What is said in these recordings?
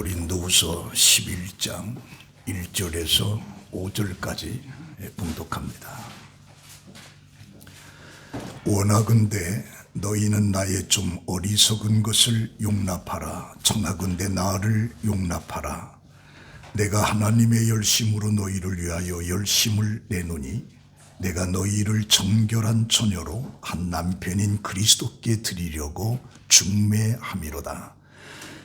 고린도후서 11장 1절에서 5절까지 봉독합니다. 원하건대 너희는 나의 좀 어리석은 것을 용납하라. 청하건대 나를 용납하라. 내가 하나님의 열심으로 너희를 위하여 열심을 내노니 내가 너희를 정결한 처녀로 한 남편인 그리스도께 드리려고 중매함이로다.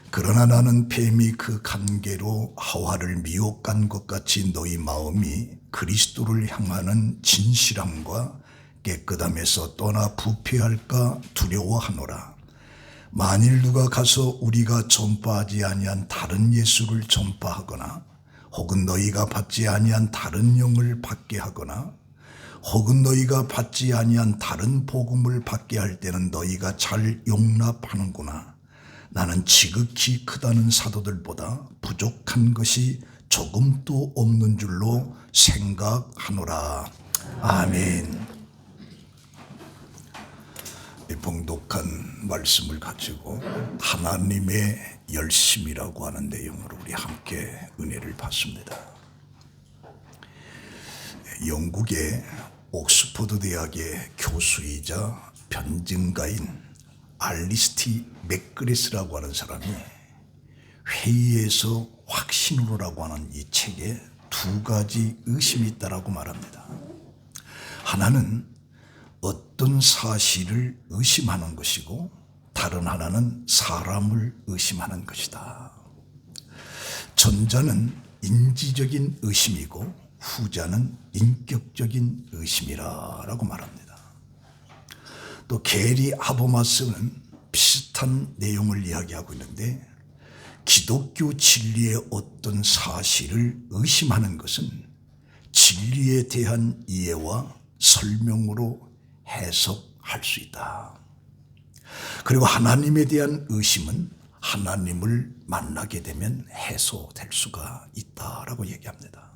그러나 나는 뱀이 그 간계로 하와를 미혹한 것 같이 너희 마음이 그리스도를 향하는 진실함과 깨끗함에서 떠나 부패할까 두려워하노라. 만일 누가 가서 우리가 전파하지 아니한 다른 예수를 전파하거나 혹은 너희가 받지 아니한 다른 영을 받게 하거나 혹은 너희가 받지 아니한 다른 복음을 받게 할 때는 너희가 잘 용납하는구나. 나는 지극히 크다는 사도들보다 부족한 것이 조금도 없는 줄로 생각하노라. 아멘. 이 봉독한 말씀을 가지고 하나님의 열심이라고 하는 내용으로 우리 함께 은혜를 받습니다. 영국의 옥스퍼드 대학의 교수이자 변증가인 알리스티 맥그레스라고 하는 사람이 회의에서 확신으로라고 하는 이 책에 두 가지 의심이 있다라고 말합니다. 하나는 어떤 사실을 의심하는 것이고 다른 하나는 사람을 의심하는 것이다. 전자는 인지적인 의심이고 후자는 인격적인 의심이라고 말합니다. 또 게리 하버마스는 비슷한 내용을 이야기하고 있는데 기독교 진리의 어떤 사실을 의심하는 것은 진리에 대한 이해와 설명으로 해석할 수 있다. 그리고 하나님에 대한 의심은 하나님을 만나게 되면 해소될 수가 있다라고 얘기합니다.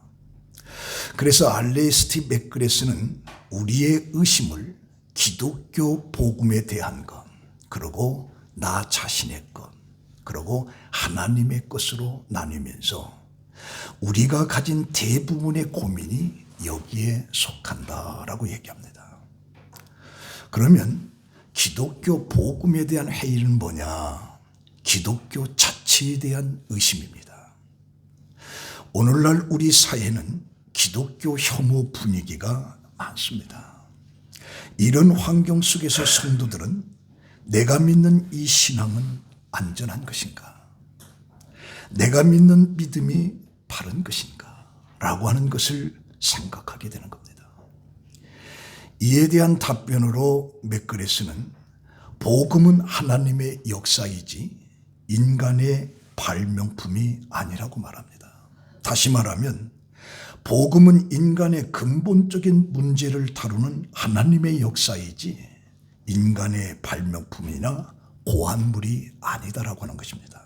그래서 알리스티 맥그레스는 우리의 의심을 기독교 복음에 대한 것, 그리고 나 자신의 것, 그리고 하나님의 것으로 나누면서 우리가 가진 대부분의 고민이 여기에 속한다라고 얘기합니다. 그러면 기독교 복음에 대한 회의는 뭐냐? 기독교 자체에 대한 의심입니다. 오늘날 우리 사회는 기독교 혐오 분위기가 많습니다. 이런 환경 속에서 성도들은 내가 믿는 이 신앙은 안전한 것인가? 내가 믿는 믿음이 바른 것인가? 라고 하는 것을 생각하게 되는 겁니다. 이에 대한 답변으로 맥그레스는 복음은 하나님의 역사이지 인간의 발명품이 아니라고 말합니다. 다시 말하면 복음은 인간의 근본적인 문제를 다루는 하나님의 역사이지 인간의 발명품이나 고안물이 아니다라고 하는 것입니다.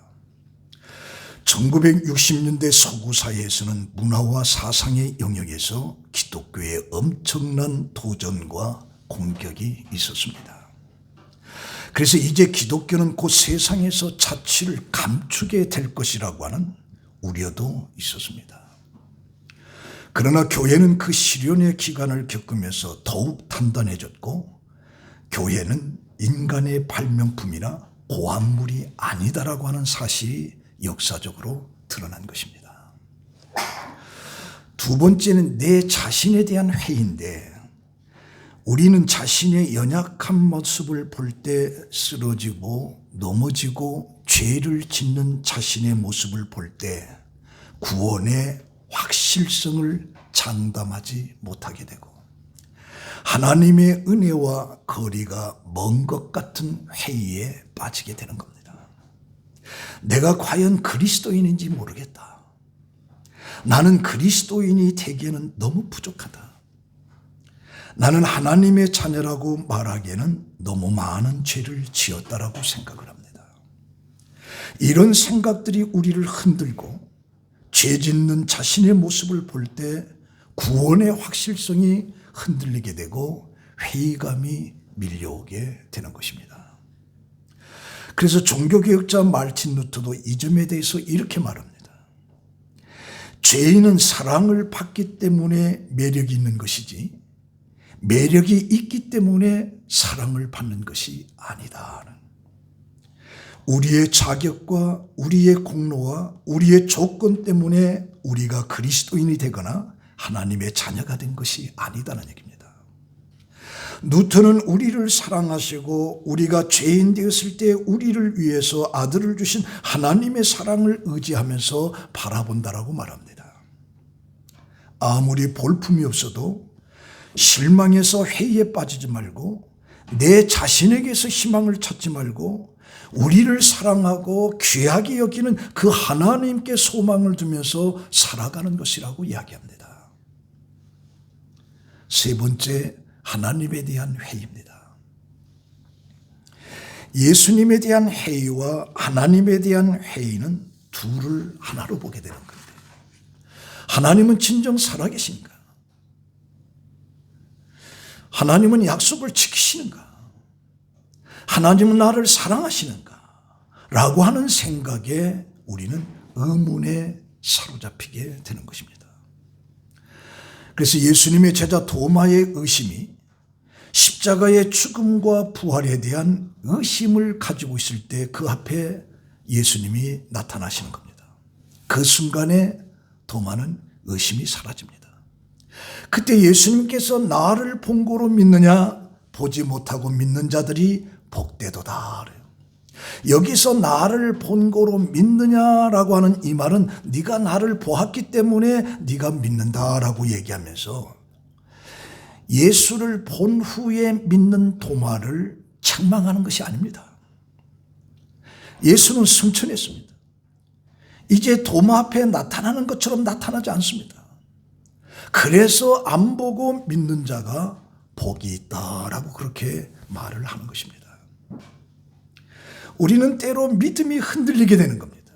1960년대 서구 사회에서는 문화와 사상의 영역에서 기독교의 엄청난 도전과 공격이 있었습니다. 그래서 이제 기독교는 곧 세상에서 자취를 감추게 될 것이라고 하는 우려도 있었습니다. 그러나 교회는 그 시련의 기간을 겪으면서 더욱 단단해졌고 교회는 인간의 발명품이나 고안물이 아니다라고 하는 사실이 역사적으로 드러난 것입니다. 두 번째는 내 자신에 대한 회의인데 우리는 자신의 연약한 모습을 볼 때 쓰러지고 넘어지고 죄를 짓는 자신의 모습을 볼 때 구원의 확실성을 장담하지 못하게 되고 하나님의 은혜와 거리가 먼 것 같은 회의에 빠지게 되는 겁니다. 내가 과연 그리스도인인지 모르겠다. 나는 그리스도인이 되기에는 너무 부족하다. 나는 하나님의 자녀라고 말하기에는 너무 많은 죄를 지었다라고 생각을 합니다. 이런 생각들이 우리를 흔들고 죄 짓는 자신의 모습을 볼 때 구원의 확실성이 흔들리게 되고 회의감이 밀려오게 되는 것입니다. 그래서 종교개혁자 말틴 루터도 이 점에 대해서 이렇게 말합니다. 죄인은 사랑을 받기 때문에 매력이 있는 것이지 매력이 있기 때문에 사랑을 받는 것이 아니다. 우리의 자격과 우리의 공로와 우리의 조건 때문에 우리가 그리스도인이 되거나 하나님의 자녀가 된 것이 아니다는 얘기입니다. 루터는 우리를 사랑하시고 우리가 죄인 되었을 때 우리를 위해서 아들을 주신 하나님의 사랑을 의지하면서 바라본다라고 말합니다. 아무리 볼품이 없어도 실망해서 회의에 빠지지 말고 내 자신에게서 희망을 찾지 말고 우리를 사랑하고 귀하게 여기는 그 하나님께 소망을 두면서 살아가는 것이라고 이야기합니다. 세 번째, 하나님에 대한 회의입니다. 예수님에 대한 회의와 하나님에 대한 회의는 둘을 하나로 보게 되는 겁니다. 하나님은 진정 살아계신가? 하나님은 약속을 지키시는가? 하나님은 나를 사랑하시는가? 라고 하는 생각에 우리는 의문에 사로잡히게 되는 것입니다. 그래서 예수님의 제자 도마의 의심이 십자가의 죽음과 부활에 대한 의심을 가지고 있을 때 그 앞에 예수님이 나타나시는 겁니다. 그 순간에 도마는 의심이 사라집니다. 그때 예수님께서 나를 본고로 믿느냐? 보지 못하고 믿는 자들이 복되도다. 여기서 나를 본고로 믿느냐라고 하는 이 말은 네가 나를 보았기 때문에 네가 믿는다라고 얘기하면서 예수를 본 후에 믿는 도마를 책망하는 것이 아닙니다. 예수는 승천했습니다. 이제 도마 앞에 나타나는 것처럼 나타나지 않습니다. 그래서 안 보고 믿는 자가 복이 있다라고 그렇게 말을 하는 것입니다. 우리는 때로 믿음이 흔들리게 되는 겁니다.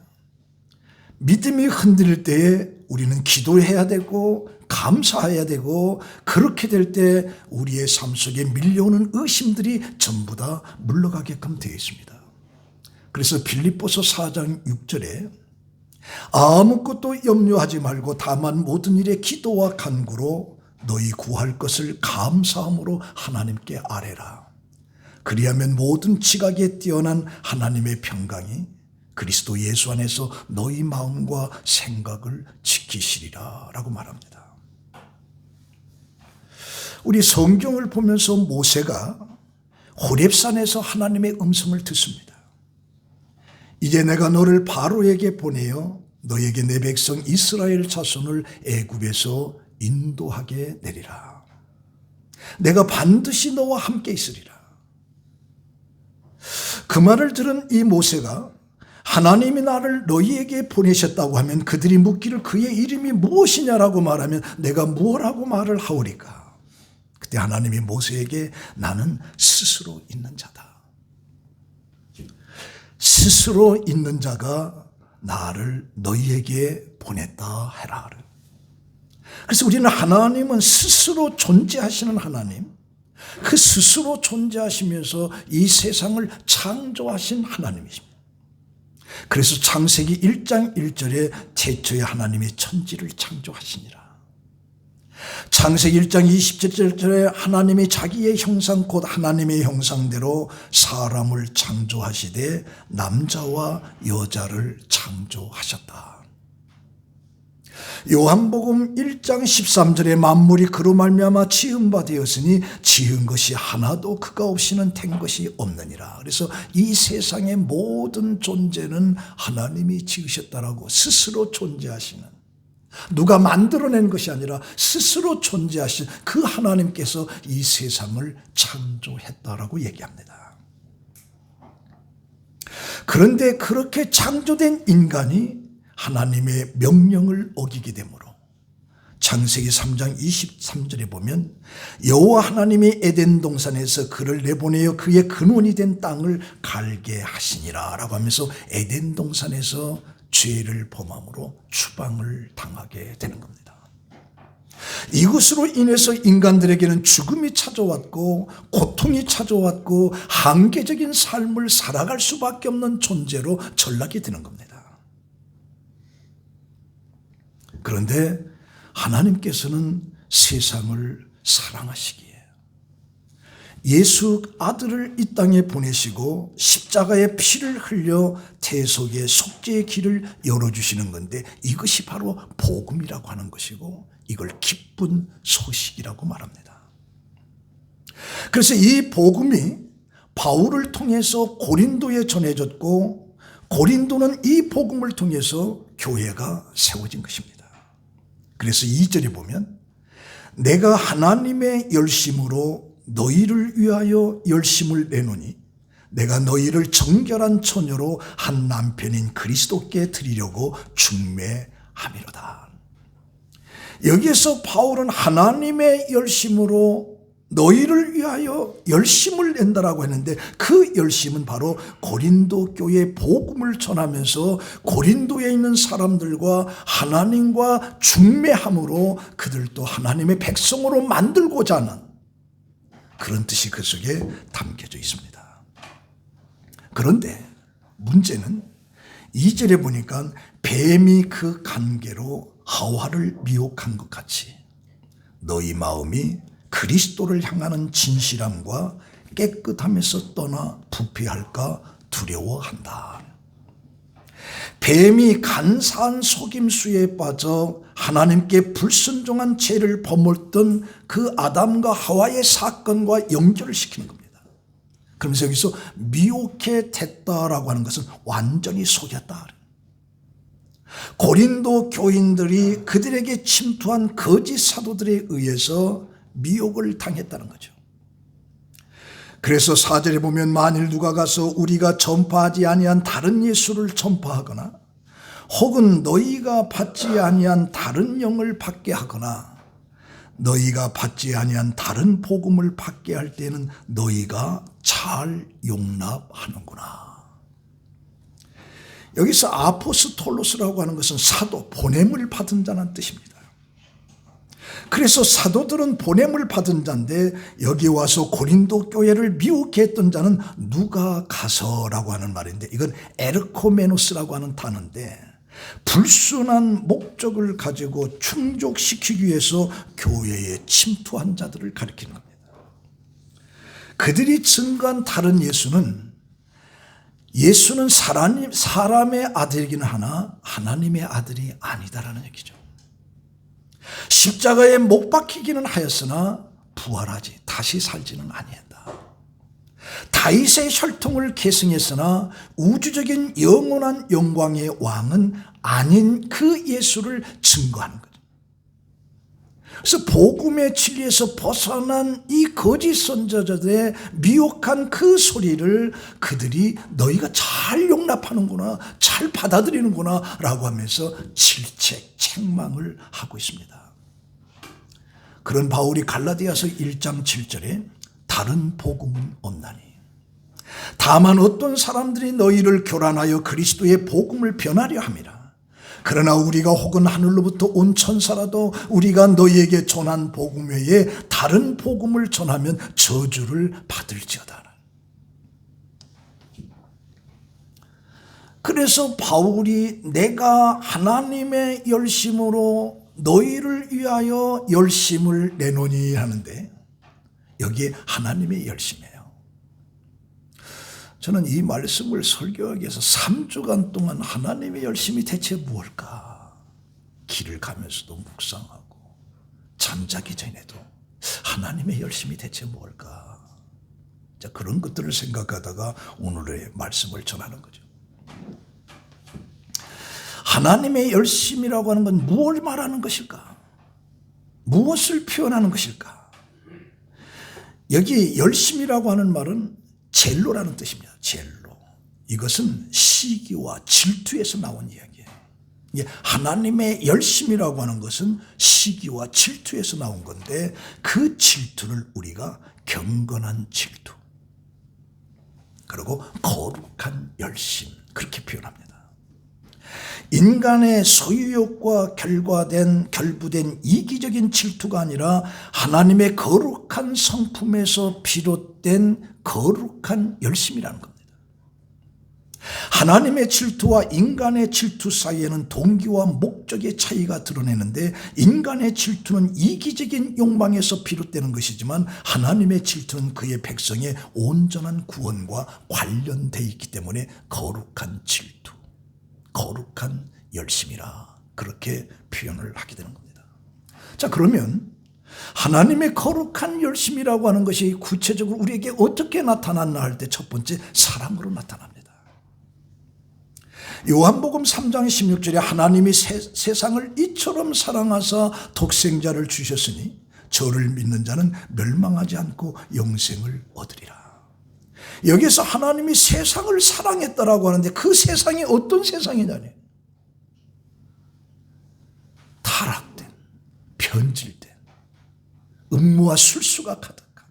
믿음이 흔들릴 때에 우리는 기도해야 되고 감사해야 되고 그렇게 될 때 우리의 삶 속에 밀려오는 의심들이 전부 다 물러가게끔 되어 있습니다. 그래서 빌립보서 4장 6절에 아무것도 염려하지 말고 다만 모든 일에 기도와 간구로 너희 구할 것을 감사함으로 하나님께 아뢰라. 그리하면 모든 지각에 뛰어난 하나님의 평강이 그리스도 예수 안에서 너희 마음과 생각을 지키시리라 라고 말합니다. 우리 성경을 보면서 모세가 호렙산에서 하나님의 음성을 듣습니다. 이제 내가 너를 바로에게 보내어 너에게 내 백성 이스라엘 자손을 애굽에서 인도하게 내리라. 내가 반드시 너와 함께 있으리라. 그 말을 들은 이 모세가 하나님이 나를 너희에게 보내셨다고 하면 그들이 묻기를 그의 이름이 무엇이냐라고 말하면 내가 무엇라고 말을 하오리까? 그때 하나님이 모세에게 나는 스스로 있는 자다. 스스로 있는 자가 나를 너희에게 보냈다 해라. 그래서 우리는 하나님은 스스로 존재하시는 하나님, 그 스스로 존재하시면서 이 세상을 창조하신 하나님이십니다. 그래서 창세기 1장 1절에 태초에 하나님이 천지를 창조하시니라. 창세기 1장 27절에 하나님이 자기의 형상 곧 하나님의 형상대로 사람을 창조하시되 남자와 여자를 창조하셨다. 요한복음 1장 13절에 만물이 그로 말미암아 지은 바 되었으니 지은 것이 하나도 그가 없이는 된 것이 없느니라. 그래서 이 세상의 모든 존재는 하나님이 지으셨다라고 스스로 존재하시는, 누가 만들어낸 것이 아니라 스스로 존재하신 그 하나님께서 이 세상을 창조했다라고 얘기합니다. 그런데 그렇게 창조된 인간이 하나님의 명령을 어기게 되므로 창세기 3장 23절에 보면 여호와 하나님이 에덴 동산에서 그를 내보내어 그의 근원이 된 땅을 갈게 하시니라 라고 하면서 에덴 동산에서 죄를 범함으로 추방을 당하게 되는 겁니다. 이것으로 인해서 인간들에게는 죽음이 찾아왔고 고통이 찾아왔고 한계적인 삶을 살아갈 수밖에 없는 존재로 전락이 되는 겁니다. 그런데 하나님께서는 세상을 사랑하시기에 예수 아들을 이 땅에 보내시고 십자가의 피를 흘려 대속의 속죄의 길을 열어주시는 건데, 이것이 바로 복음이라고 하는 것이고 이걸 기쁜 소식이라고 말합니다. 그래서 이 복음이 바울을 통해서 고린도에 전해졌고 고린도는 이 복음을 통해서 교회가 세워진 것입니다. 그래서 2절에 보면 내가 하나님의 열심으로 너희를 위하여 열심을 내노니 내가 너희를 정결한 처녀로 한 남편인 그리스도께 드리려고 중매함이로다. 여기에서 바울은 하나님의 열심으로 너희를 위하여 열심을 낸다라고 했는데, 그 열심은 바로 고린도 교회 복음을 전하면서 고린도에 있는 사람들과 하나님과 중매함으로 그들도 하나님의 백성으로 만들고자 하는 그런 뜻이 그 속에 담겨져 있습니다. 그런데 문제는 2절에 보니까 뱀이 그 관계로 하와를 미혹한 것 같이 너희 마음이 그리스도를 향하는 진실함과 깨끗함에서 떠나 부패할까 두려워한다. 뱀이 간사한 속임수에 빠져 하나님께 불순종한 죄를 범했던 그 아담과 하와의 사건과 연결을 시키는 겁니다. 그러면서 여기서 미혹해 됐다라고 하는 것은 완전히 속였다. 고린도 교인들이 그들에게 침투한 거짓 사도들에 의해서 미혹을 당했다는 거죠. 그래서 4절에 보면 만일 누가 가서 우리가 전파하지 아니한 다른 예수를 전파하거나 혹은 너희가 받지 아니한 다른 영을 받게 하거나 너희가 받지 아니한 다른 복음을 받게 할 때는 너희가 잘 용납하는구나. 여기서 아포스톨로스라고 하는 것은 사도, 보냄을 받은 자라는 뜻입니다. 그래서 사도들은 보냄을 받은 자인데 여기 와서 고린도 교회를 미혹해 했던 자는 누가 가서라고 하는 말인데, 이건 에르코메노스라고 하는 단어인데 불순한 목적을 가지고 충족시키기 위해서 교회에 침투한 자들을 가리키는 겁니다. 그들이 증거한 다른 예수는 사람의 아들이긴 하나 하나님의 아들이 아니다라는 얘기죠. 십자가에 못 박히기는 하였으나 부활하지 다시 살지는 아니했다. 다윗의 혈통을 계승했으나 우주적인 영원한 영광의 왕은 아닌 그 예수를 증거하는 거죠. 그래서 복음의 진리에서 벗어난 이 거짓 선지자들의 미혹한 그 소리를 그들이 너희가 잘 용납하는구나, 잘 받아들이는구나 라고 하면서 질책, 책망을 하고 있습니다. 그런 바울이 갈라디아서 1장 7절에 다른 복음은 없나니 다만 어떤 사람들이 너희를 교란하여 그리스도의 복음을 변하려 함이라. 그러나 우리가 혹은 하늘로부터 온 천사라도 우리가 너희에게 전한 복음 외에 다른 복음을 전하면 저주를 받을지어다. 그래서 바울이 내가 하나님의 열심으로 너희를 위하여 열심을 내노니 하는데 여기에 하나님의 열심이에요. 저는 이 말씀을 설교하기 위해서 3주간 동안 하나님의 열심이 대체 무엇일까? 길을 가면서도 묵상하고 잠자기 전에도 하나님의 열심이 대체 무엇일까? 자, 그런 것들을 생각하다가 오늘의 말씀을 전하는 거죠. 하나님의 열심이라고 하는 건 무엇을 말하는 것일까? 무엇을 표현하는 것일까? 여기 열심이라고 하는 말은 젤로라는 뜻입니다. 젤로. 이것은 시기와 질투에서 나온 이야기예요. 하나님의 열심이라고 하는 것은 시기와 질투에서 나온 건데 그 질투를 우리가 경건한 질투 그리고 거룩한 열심 그렇게 표현합니다. 인간의 소유욕과 결부된 이기적인 질투가 아니라 하나님의 거룩한 성품에서 비롯된 거룩한 열심이라는 겁니다. 하나님의 질투와 인간의 질투 사이에는 동기와 목적의 차이가 드러내는데, 인간의 질투는 이기적인 욕망에서 비롯되는 것이지만 하나님의 질투는 그의 백성의 온전한 구원과 관련되어 있기 때문에 거룩한 질투, 거룩한 열심이라 그렇게 표현을 하게 되는 겁니다. 자, 그러면 하나님의 거룩한 열심이라고 하는 것이 구체적으로 우리에게 어떻게 나타났나 할 때 첫 번째, 사랑으로 나타납니다. 요한복음 3장 16절에 하나님이 세상을 이처럼 사랑하사 독생자를 주셨으니 저를 믿는 자는 멸망하지 않고 영생을 얻으리라. 여기서 하나님이 세상을 사랑했다라고 하는데 그 세상이 어떤 세상이냐니, 타락된, 변질된, 음모와 술수가 가득한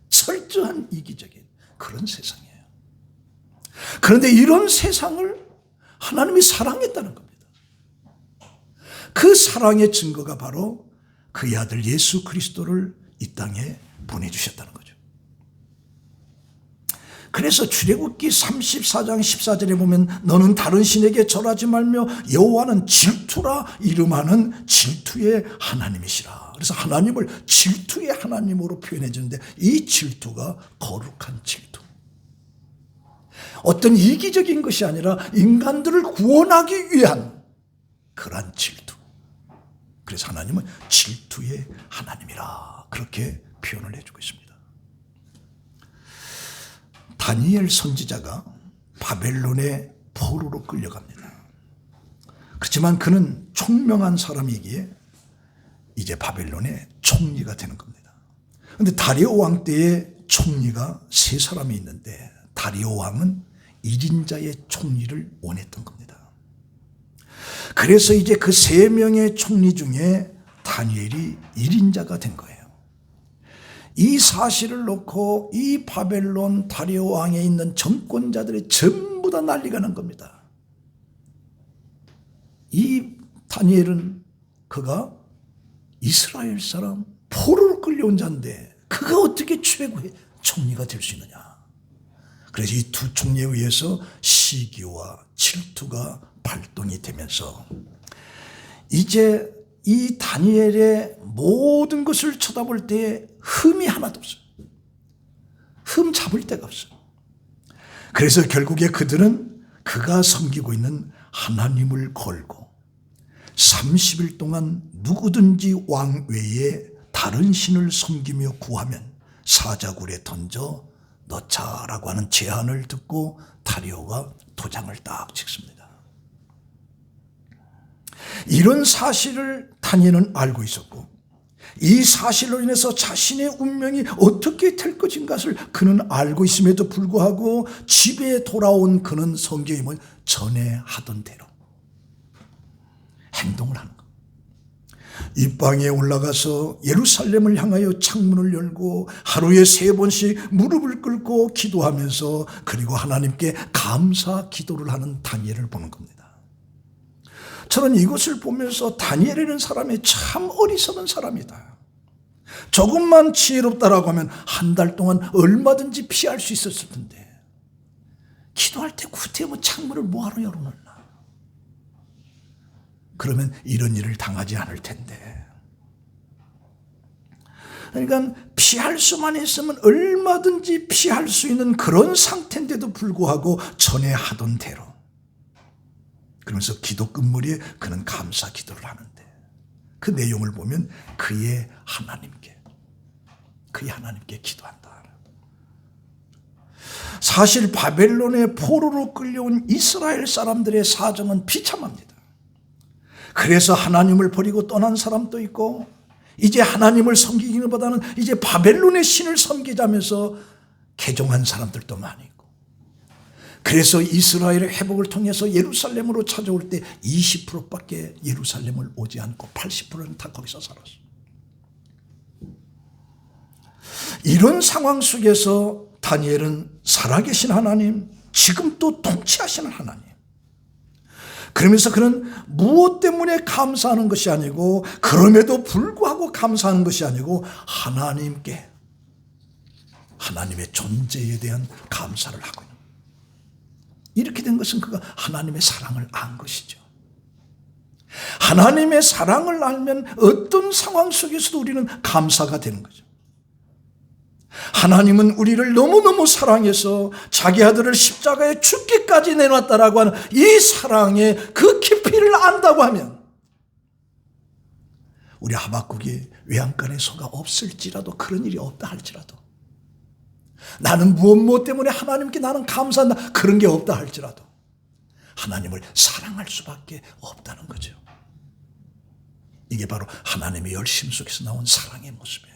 철저한 이기적인 그런 세상이에요. 그런데 이런 세상을 하나님이 사랑했다는 겁니다. 그 사랑의 증거가 바로 그의 아들 예수 그리스도를 이 땅에 보내주셨다는 거죠. 그래서 출애굽기 34장 14절에 보면 너는 다른 신에게 절하지 말며 여호와는 질투라 이름하는 질투의 하나님이시라. 그래서 하나님을 질투의 하나님으로 표현해 주는데, 이 질투가 거룩한 질투, 어떤 이기적인 것이 아니라 인간들을 구원하기 위한 그러한 질투. 그래서 하나님은 질투의 하나님이라 그렇게 표현을 해주고 있습니다. 다니엘 선지자가 바벨론의 포로로 끌려갑니다. 그렇지만 그는 총명한 사람이기에 이제 바벨론의 총리가 되는 겁니다. 그런데 다리오 왕 때에 총리가 3사람이 있는데 다리오 왕은 1인자의 총리를 원했던 겁니다. 그래서 이제 그 3명의 총리 중에 다니엘이 1인자가 된 거예요. 이 사실을 놓고 이 바벨론 다리오 왕에 있는 정권자들이 전부 다 난리가 난 겁니다. 이 다니엘은 그가 이스라엘 사람 포로로 끌려온 자인데 그가 어떻게 최고의 총리가 될 수 있느냐. 그래서 이 두 총리에 의해서 시기와 질투가 발동이 되면서 이제 이 다니엘의 모든 것을 쳐다볼 때에 흠이 하나도 없어요. 흠 잡을 데가 없어요. 그래서 결국에 그들은 그가 섬기고 있는 하나님을 걸고 30일 동안 누구든지 왕 외에 다른 신을 섬기며 구하면 사자굴에 던져 넣자라고 하는 제안을 듣고 다리오가 도장을 딱 찍습니다. 이런 사실을 다니엘은 알고 있었고, 이 사실로 인해서 자신의 운명이 어떻게 될 것인가를 그는 알고 있음에도 불구하고 집에 돌아온 그는 성경에 보면 전에 하던 대로 행동을 하는 것. 이 방에 올라가서 예루살렘을 향하여 창문을 열고 하루에 3번씩 무릎을 꿇고 기도하면서 그리고 하나님께 감사 기도를 하는 다니엘을 보는 겁니다. 저는 이것을 보면서 다니엘이라는 사람이 참 어리석은 사람이다. 조금만 지혜롭다라고 하면 한 달 동안 얼마든지 피할 수 있었을 텐데 기도할 때 구태 창문을 뭐하러 열어놓나. 그러면 이런 일을 당하지 않을 텐데. 그러니까 피할 수만 있으면 얼마든지 피할 수 있는 그런 상태인데도 불구하고 전에 하던 대로. 그러면서 기도 끝머리에 그는 감사 기도를 하는데 그 내용을 보면 그의 하나님께 기도한다. 사실 바벨론의 포로로 끌려온 이스라엘 사람들의 사정은 비참합니다. 그래서 하나님을 버리고 떠난 사람도 있고 이제 하나님을 섬기기보다는 이제 바벨론의 신을 섬기자면서 개종한 사람들도 많이 있고, 그래서 이스라엘의 회복을 통해서 예루살렘으로 찾아올 때 20%밖에 예루살렘을 오지 않고 80%는 다 거기서 살았어. 이런 상황 속에서 다니엘은 살아계신 하나님, 지금 또 통치하시는 하나님, 그러면서 그는 무엇 때문에 감사하는 것이 아니고, 그럼에도 불구하고 감사하는 것이 아니고, 하나님의 존재에 대한 감사를 하고 있는 거예요. 이렇게 된 것은 그가 하나님의 사랑을 안 것이죠. 하나님의 사랑을 알면 어떤 상황 속에서도 우리는 감사가 되는 거죠. 하나님은 우리를 너무너무 사랑해서 자기 아들을 십자가에 죽기까지 내놨다라고 하는 이 사랑의 그 깊이를 안다고 하면, 우리 하박국이 외양간에 소가 없을지라도, 그런 일이 없다 할지라도, 나는 무엇 때문에 하나님께 나는 감사한다, 그런 게 없다 할지라도 하나님을 사랑할 수밖에 없다는 거죠. 이게 바로 하나님의 열심 속에서 나온 사랑의 모습이에요.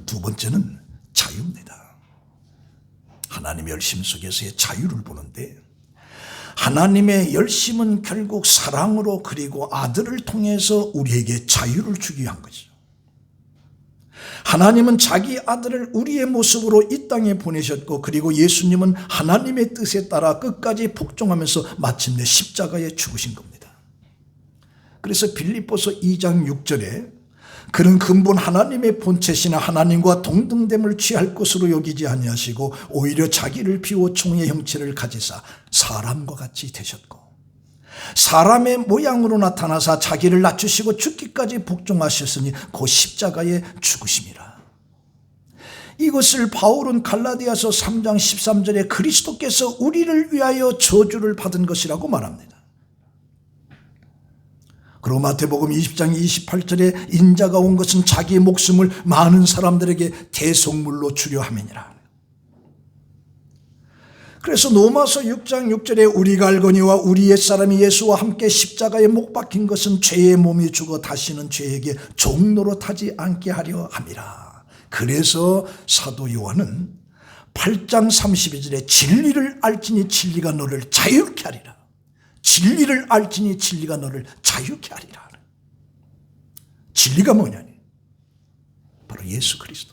두 번째는 자유입니다. 하나님의 열심 속에서의 자유를 보는데, 하나님의 열심은 결국 사랑으로, 그리고 아들을 통해서 우리에게 자유를 주기 위한 거죠. 하나님은 자기 아들을 우리의 모습으로 이 땅에 보내셨고, 그리고 예수님은 하나님의 뜻에 따라 끝까지 복종하면서 마침내 십자가에 죽으신 겁니다. 그래서 빌립보서 2장 6절에 그는 근본 하나님의 본체시나 하나님과 동등됨을 취할 것으로 여기지 아니하시고 오히려 자기를 비워 종의 형체를 가지사 사람과 같이 되셨고 사람의 모양으로 나타나사 자기를 낮추시고 죽기까지 복종하셨으니 곧 십자가에 죽으심이라. 이것을 바울은 갈라디아서 3장 13절에 그리스도께서 우리를 위하여 저주를 받은 것이라고 말합니다. 그리고 마태복음 20장 28절에 인자가 온 것은 자기의 목숨을 많은 사람들에게 대속물로 주려 함이니라. 그래서 로마서 6장 6절에 우리가 알거니와 우리 옛사람이 예수와 함께 십자가에 못 박힌 것은 죄의 몸이 죽어 다시는 죄에게 종로로 타지 않게 하려 함이라. 그래서 사도 요한은 8장 32절에 진리를 알지니 진리가 너를 자유케 하리라. 진리를 알지니 진리가 너를 자유케 하리라. 진리가 뭐냐니? 바로 예수 그리스도.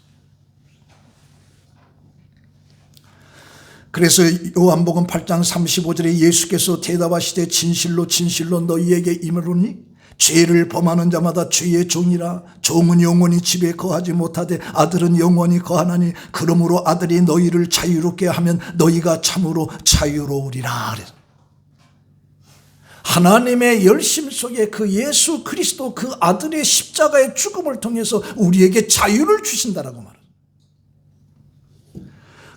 그래서 요한복음 8장 35절에 예수께서 대답하시되 진실로 진실로 너희에게 이르노니 죄를 범하는 자마다 죄의 종이라. 종은 영원히 집에 거하지 못하되 아들은 영원히 거하나니 그러므로 아들이 너희를 자유롭게 하면 너희가 참으로 자유로우리라. 하나님의 열심 속에 그 예수 그리스도 그 아들의 십자가의 죽음을 통해서 우리에게 자유를 주신다라고 말합니다.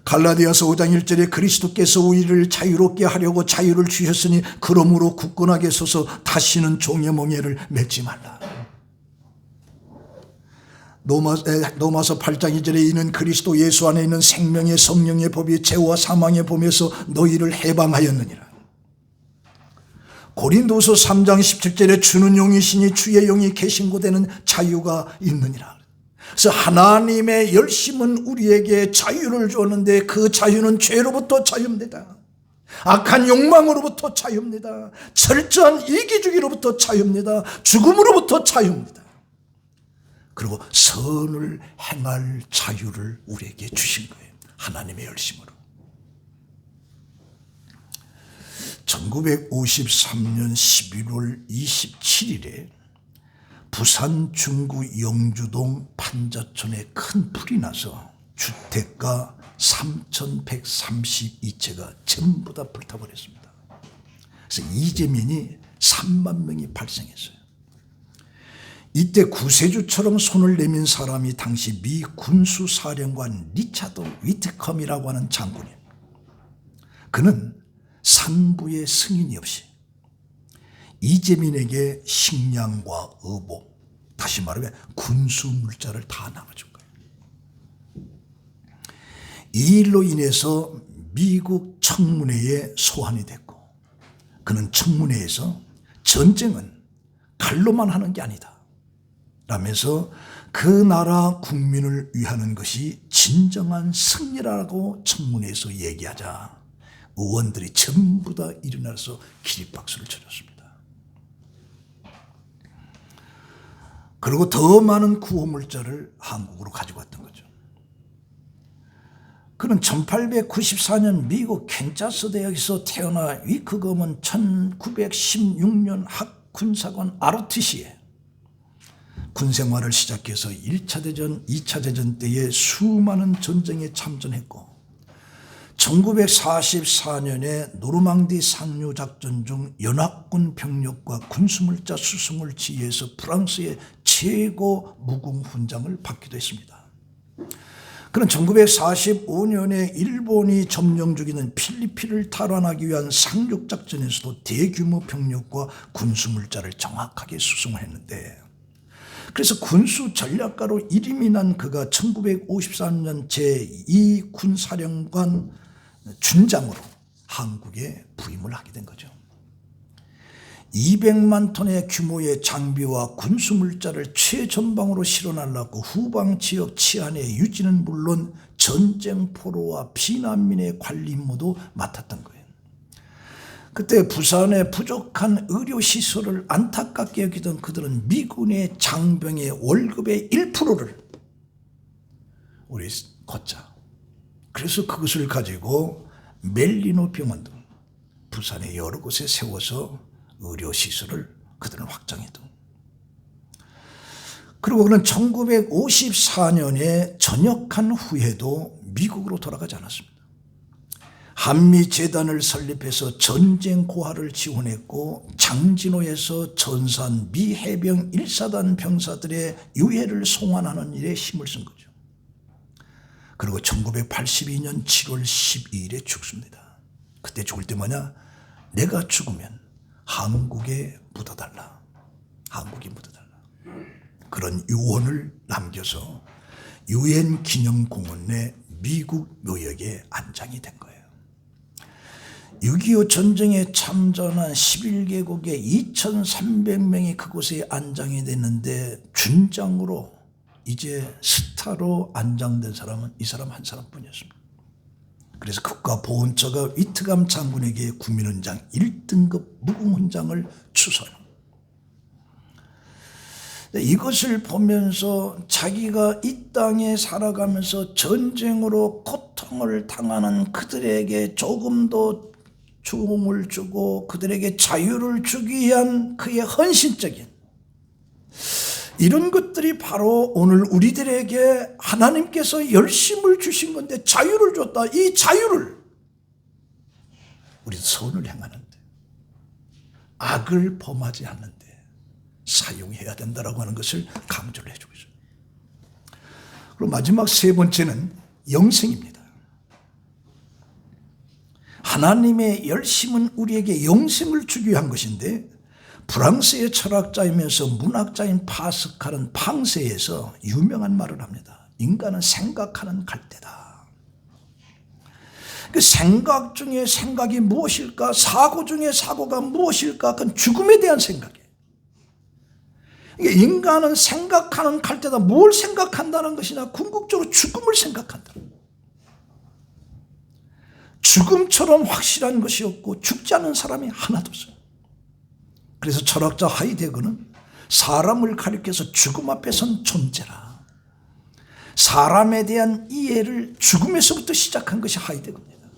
갈라디아서 5장 1절에 그리스도께서 우리를 자유롭게 하려고 자유를 주셨으니 그러므로 굳건하게 서서 다시는 종의 멍에를 맺지 말라. 로마서 8장 2절에 이는 그리스도 예수 안에 있는 생명의 성령의 법이 죄와 사망의 범에서 너희를 해방하였느니라. 고린도서 3장 17절에 주는 영이시니 주의 영이 계신 곳에는 자유가 있느니라. 그래서 하나님의 열심은 우리에게 자유를 주었는데 그 자유는 죄로부터 자유입니다. 악한 욕망으로부터 자유입니다. 철저한 이기주기로부터 자유입니다. 죽음으로부터 자유입니다. 그리고 선을 행할 자유를 우리에게 주신 거예요. 하나님의 열심으로. 1953년 11월 27일에 부산 중구 영주동 판자촌에 큰 불이 나서 주택가 3,132채가 전부 다 불타버렸습니다. 그래서 이재민이 3만 명이 발생했어요. 이때 구세주처럼 손을 내민 사람이 당시 미 군수사령관 리차드 위트컴이라고 하는 장군이에요. 그는 상부의 승인이 없이 이재민에게 식량과 의복, 다시 말하면 군수 물자를 다 나눠준 거예요. 이 일로 인해서 미국 청문회에 소환이 됐고, 그는 청문회에서 전쟁은 칼로만 하는 게 아니다 라면서 그 나라 국민을 위하는 것이 진정한 승리라고 청문회에서 얘기하자 의원들이 전부 다 일어나서 기립박수를 쳐줬습니다. 그리고 더 많은 구호물자를 한국으로 가지고 왔던 거죠. 그는 1894년 미국 캔자스 대학에서 태어나 위크검은 1916년 학 군사관 ROTC에 군생활을 시작해서 1차 대전, 2차 대전 때에 수많은 전쟁에 참전했고 1944년에 노르망디 상륙작전 중 연합군 병력과 군수물자 수송을 지휘해서 프랑스의 최고 무궁훈장을 받기도 했습니다. 그는 1945년에 일본이 점령 중인 필리핀을 탈환하기 위한 상륙작전에서도 대규모 병력과 군수물자를 정확하게 수송을 했는데 그래서 군수 전략가로 이름이 난 그가 1953년 제2군사령관 준장으로 한국에 부임을 하게 된 거죠. 200만 톤의 규모의 장비와 군수물자를 최전방으로 실어날랐고 후방 지역 치안의 유지는 물론 전쟁 포로와 피난민의 관리 임무도 맡았던 거예요. 그때 부산의 부족한 의료시설을 안타깝게 여기던 그들은 미군의 장병의 월급의 1%를 우리 걷자. 그래서 그것을 가지고 멜리노 병원 등 부산의 여러 곳에 세워서 의료시설을 그들은 확장해도. 그리고 그는 1954년에 전역한 후에도 미국으로 돌아가지 않았습니다. 한미재단을 설립해서 전쟁 고아를 지원했고 장진호에서 전산 미 해병 1사단 병사들의 유해를 송환하는 일에 힘을 쓴 거죠. 그리고 1982년 7월 12일에 죽습니다. 그때 죽을 때 뭐냐? 내가 죽으면 한국에 묻어달라. 한국에 묻어달라. 그런 유언을 남겨서 유엔 기념공원 내 미국 묘역에 안장이 된 거예요. 6.25 전쟁에 참전한 11개국의 2,300명이 그곳에 안장이 됐는데 준장으로 이제 스타로 안장된 사람은 이 사람 한 사람뿐이었습니다. 그래서 국가보훈처가 위트감 장군에게 국민훈장 1등급 무궁훈장을 추서합니다. 이것을 보면서 자기가 이 땅에 살아가면서 전쟁으로 고통을 당하는 그들에게 조금 더 도움을 주고 그들에게 자유를 주기 위한 그의 헌신적인 이런 것들이 바로 오늘 우리들에게 하나님께서 열심을 주신 건데 자유를 줬다. 이 자유를 우리는 선을 행하는데 악을 범하지 않는데 사용해야 된다라고 하는 것을 강조를 해주고 있어요. 그리고 마지막 세 번째는 영생입니다. 하나님의 열심은 우리에게 영생을 주기 위한 것인데 프랑스의 철학자이면서 문학자인 파스칼은 팡세에서 유명한 말을 합니다. 인간은 생각하는 갈대다. 그 생각 중에 생각이 무엇일까? 사고 중에 사고가 무엇일까? 그건 죽음에 대한 생각이에요. 인간은 생각하는 갈대다. 뭘 생각한다는 것이냐? 궁극적으로 죽음을 생각한다. 죽음처럼 확실한 것이 없고 죽지 않은 사람이 하나도 없어요. 그래서 철학자 하이데거는 사람을 가리켜서 죽음 앞에 선 존재라. 사람에 대한 이해를 죽음에서부터 시작한 것이 하이데거입니다.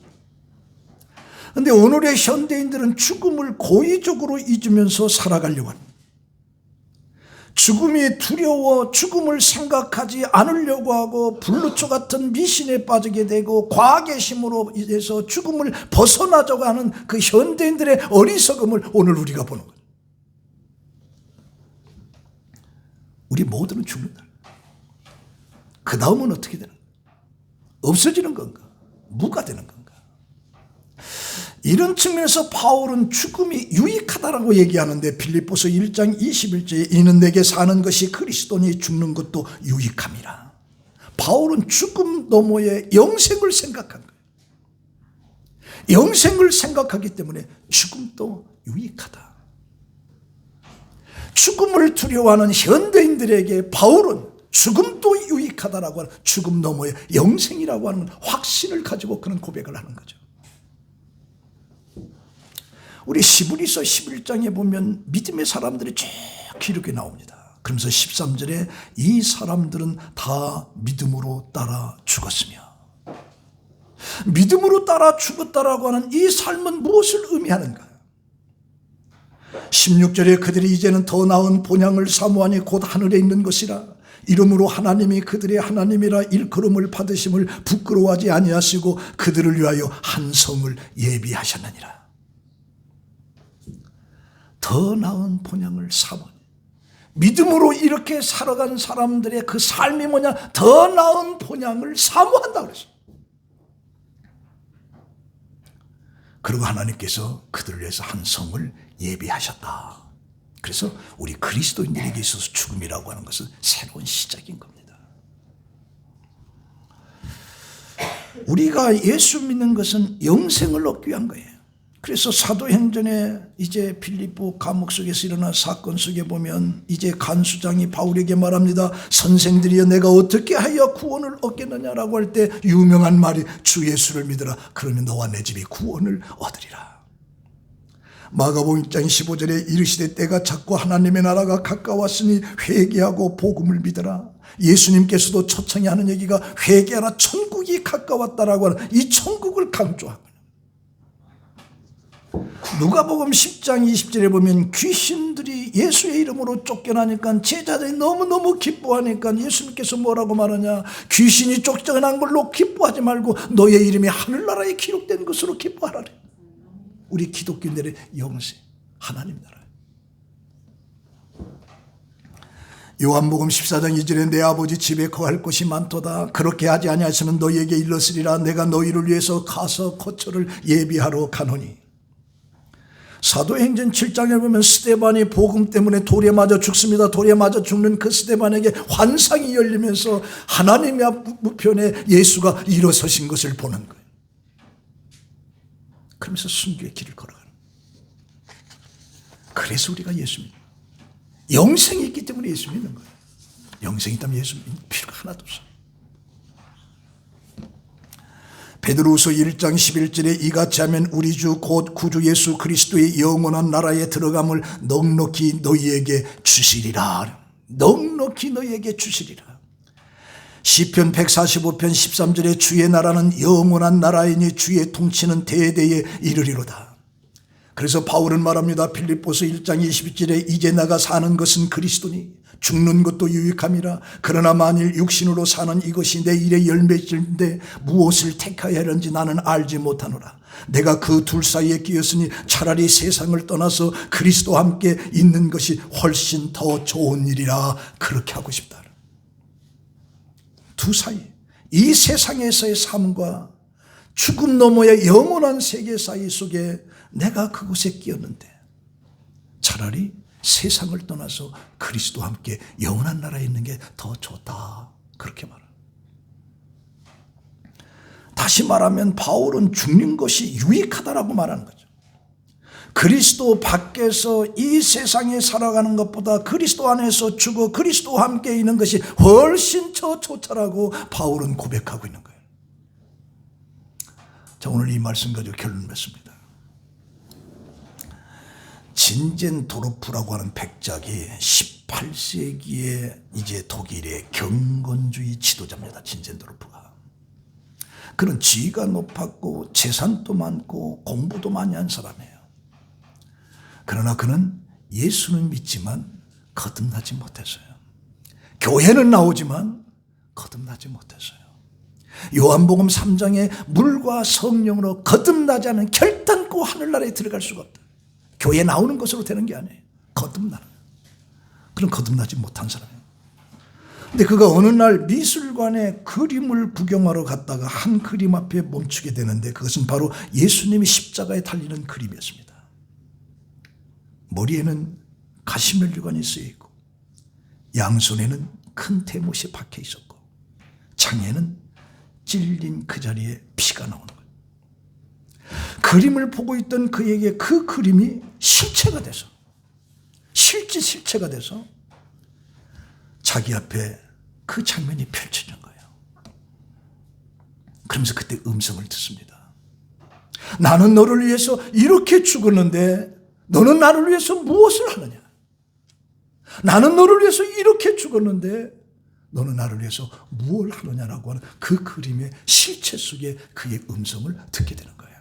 그런데 오늘의 현대인들은 죽음을 고의적으로 잊으면서 살아가려고 합니다. 죽음이 두려워 죽음을 생각하지 않으려고 하고 블루초 같은 미신에 빠지게 되고 과학의 힘으로 인해서 죽음을 벗어나자고 하는 그 현대인들의 어리석음을 오늘 우리가 보는 거예요. 우리 모두는 죽는다. 그 다음은 어떻게 되는 거야? 없어지는 건가? 무가 되는 건가? 이런 측면에서 바울은 죽음이 유익하다라고 얘기하는데 필립보서 1장 21절에 이는 내게 사는 것이 그리스도니 죽는 것도 유익함이라. 바울은 죽음 너머에 영생을 생각한 거예요. 영생을 생각하기 때문에 죽음도 유익하다. 죽음을 두려워하는 현대인들에게 바울은 죽음도 유익하다라고 하는 죽음 너머에 영생이라고 하는 확신을 가지고 그런 고백을 하는 거죠. 우리 시브리서 11장에 보면 믿음의 사람들이 쭉 이렇게 나옵니다. 그러면서 13절에 이 사람들은 다 믿음으로 따라 죽었으며 믿음으로 따라 죽었다라고 하는 이 삶은 무엇을 의미하는가? 16절에 그들이 이제는 더 나은 본향을 사모하니 곧 하늘에 있는 것이라. 이름으로 하나님이 그들의 하나님이라 일컬음을 받으심을 부끄러워하지 아니하시고 그들을 위하여 한 성을 예비하셨느니라. 더 나은 본향을 사모하니, 믿음으로 이렇게 살아간 사람들의 그 삶이 뭐냐? 더 나은 본향을 사모한다 그랬어요. 그리고 하나님께서 그들을 위해서 한 성을 예비하셨다. 그래서 우리 그리스도인들에게 있어서 죽음이라고 하는 것은 새로운 시작인 겁니다. 우리가 예수 믿는 것은 영생을 얻기 위한 거예요. 그래서 사도행전에 이제 빌립보 감옥 속에서 일어난 사건 속에 보면 이제 간수장이 바울에게 말합니다. 선생들이여 내가 어떻게 하여 구원을 얻겠느냐라고 할 때 유명한 말이 주 예수를 믿으라. 그러면 너와 내 집이 구원을 얻으리라. 마가복음 1장 15절에 이르시되 때가 찼고 하나님의 나라가 가까웠으니 회개하고 복음을 믿으라. 예수님께서도 초청에 하는 얘기가 회개하라, 천국이 가까웠다라고 하는 이 천국을 강조하고, 누가복음 10장 20절에 보면 귀신들이 예수의 이름으로 쫓겨나니까 제자들이 너무너무 기뻐하니까 예수님께서 뭐라고 말하냐? 귀신이 쫓겨난 걸로 기뻐하지 말고 너의 이름이 하늘나라에 기록된 것으로 기뻐하라래. 우리 기독교인들의 영생, 하나님 나라. 요한복음 14장 2절에 내 아버지 집에 거할 곳이 많도다. 그렇게 하지 아니하시면 너희에게 일렀으리라. 내가 너희를 위해서 가서 거처를 예비하러 가노니. 사도행전 7장에 보면 스데반이 복음 때문에 돌에 맞아 죽습니다. 돌에 맞아 죽는 그 스데반에게 환상이 열리면서 하나님의 앞편에 예수가 일어서신 것을 보는 거예요. 그러면서 순교의 길을 걸어가는 거예요. 그래서 우리가 예수 믿는 거예요. 영생이 있기 때문에 예수 믿는 거예요. 영생이 있다면 예수 믿는 필요가 하나도 없어요. 베드로후서 1장 11절에 이같이 하면 우리 주 곧 구주 예수 그리스도의 영원한 나라에 들어감을 넉넉히 너희에게 주시리라. 넉넉히 너희에게 주시리라. 시편 145편 13절에 주의 나라는 영원한 나라이니 주의 통치는 대대에 이르리로다. 그래서 바울은 말합니다. 빌립보서 1장 22절에 이제 내가 사는 것은 그리스도니 죽는 것도 유익함이라. 그러나 만일 육신으로 사는 이것이 내 일의 열매일인데 무엇을 택하여야 하는지 나는 알지 못하노라. 내가 그 둘 사이에 끼었으니 차라리 세상을 떠나서 그리스도와 함께 있는 것이 훨씬 더 좋은 일이라. 그렇게 하고 싶다. 두 사이, 이 세상에서의 삶과 죽음 너머의 영원한 세계 사이 속에 내가 그곳에 끼었는데 차라리 세상을 떠나서 그리스도와 함께 영원한 나라에 있는 게 더 좋다. 그렇게 말합니다. 다시 말하면 바울은 죽는 것이 유익하다라고 말하는 거죠. 그리스도 밖에서 이 세상에 살아가는 것보다 그리스도 안에서 죽어 그리스도와 함께 있는 것이 훨씬 더 좋다라고 바울은 고백하고 있는 거예요. 자, 오늘 이 말씀 가지고 결론 맺습니다. 진젠도르프라고 하는 백작이 18세기에 이제 독일의 경건주의 지도자입니다. 진젠도르프가. 그는 지위가 높았고 재산도 많고 공부도 많이 한 사람이에요. 그러나 그는 예수는 믿지만 거듭나지 못했어요. 교회는 나오지만 거듭나지 못했어요. 요한복음 3장에 물과 성령으로 거듭나지 않은 결단코 하늘나라에 들어갈 수가 없다. 교회에 나오는 것으로 되는 게 아니에요. 거듭나는. 그런 거듭나지 못한 사람이에요. 근데 그가 어느 날 미술관에 그림을 구경하러 갔다가 한 그림 앞에 멈추게 되는데 그것은 바로 예수님이 십자가에 달리는 그림이었습니다. 머리에는 가시면류관이 쓰여 있고 양손에는 큰 대못이 박혀 있었고 창에는 찔린 그 자리에 피가 나오는 거예요. 그림을 보고 있던 그에게 그 그림이 실체가 돼서 실체가 돼서 자기 앞에 그 장면이 펼쳐진 거예요. 그러면서 그때 음성을 듣습니다. 나는 너를 위해서 이렇게 죽었는데 너는 나를 위해서 무엇을 하느냐? 나는 너를 위해서 이렇게 죽었는데 너는 나를 위해서 무엇을 하느냐라고 하는 그 그림의 실체 속에 그의 음성을 듣게 되는 거예요.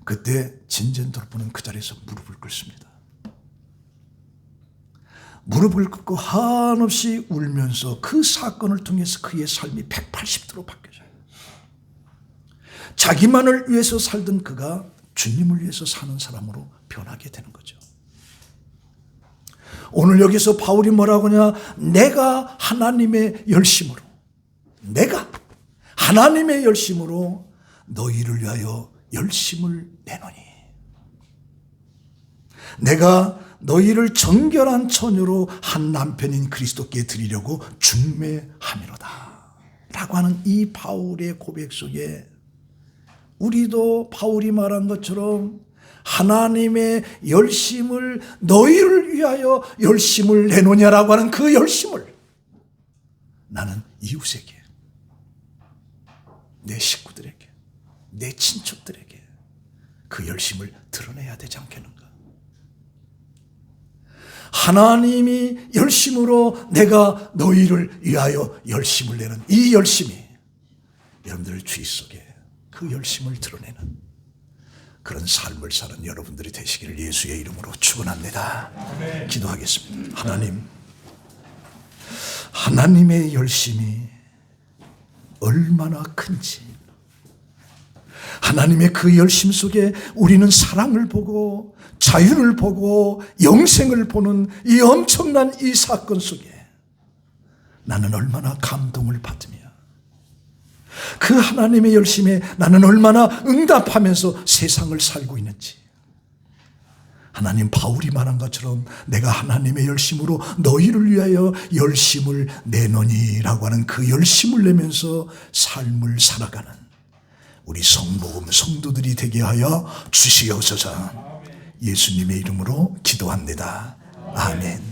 그때 진젠도르프는 그 자리에서 무릎을 꿇습니다. 무릎을 꿇고 한없이 울면서 그 사건을 통해서 그의 삶이 180도로 바뀌어져요. 자기만을 위해서 살던 그가 주님을 위해서 사는 사람으로 변하게 되는 거죠. 오늘 여기서 바울이 뭐라고 하냐? 내가 하나님의 열심으로 너희를 위하여 열심을 내노니 내가 너희를 정결한 처녀로 한 남편인 그리스도께 드리려고 중매함이로다 라고 하는 이 바울의 고백 속에 우리도 바울이 말한 것처럼 하나님의 열심을 너희를 위하여 열심을 내노냐라고 하는 그 열심을 나는 이웃에게, 내 식구들에게, 내 친척들에게 그 열심을 드러내야 되지 않겠는가? 하나님이 열심으로 내가 너희를 위하여 열심을 내는 이 열심이 여러분들 주의 속에 그 열심을 드러내는 그런 삶을 사는 여러분들이 되시기를 예수의 이름으로 축원합니다. 기도하겠습니다. 하나님의 열심이 얼마나 큰지, 하나님의 그 열심 속에 우리는 사랑을 보고 자유를 보고 영생을 보는 이 엄청난 이 사건 속에 나는 얼마나 감동을 받으며 그 하나님의 열심에 나는 얼마나 응답하면서 세상을 살고 있는지, 하나님 바울이 말한 것처럼 내가 하나님의 열심으로 너희를 위하여 열심을 내노니라고 하는 그 열심을 내면서 삶을 살아가는 우리 성도들이 되게 하여 주시옵소서. 예수님의 이름으로 기도합니다. 아멘.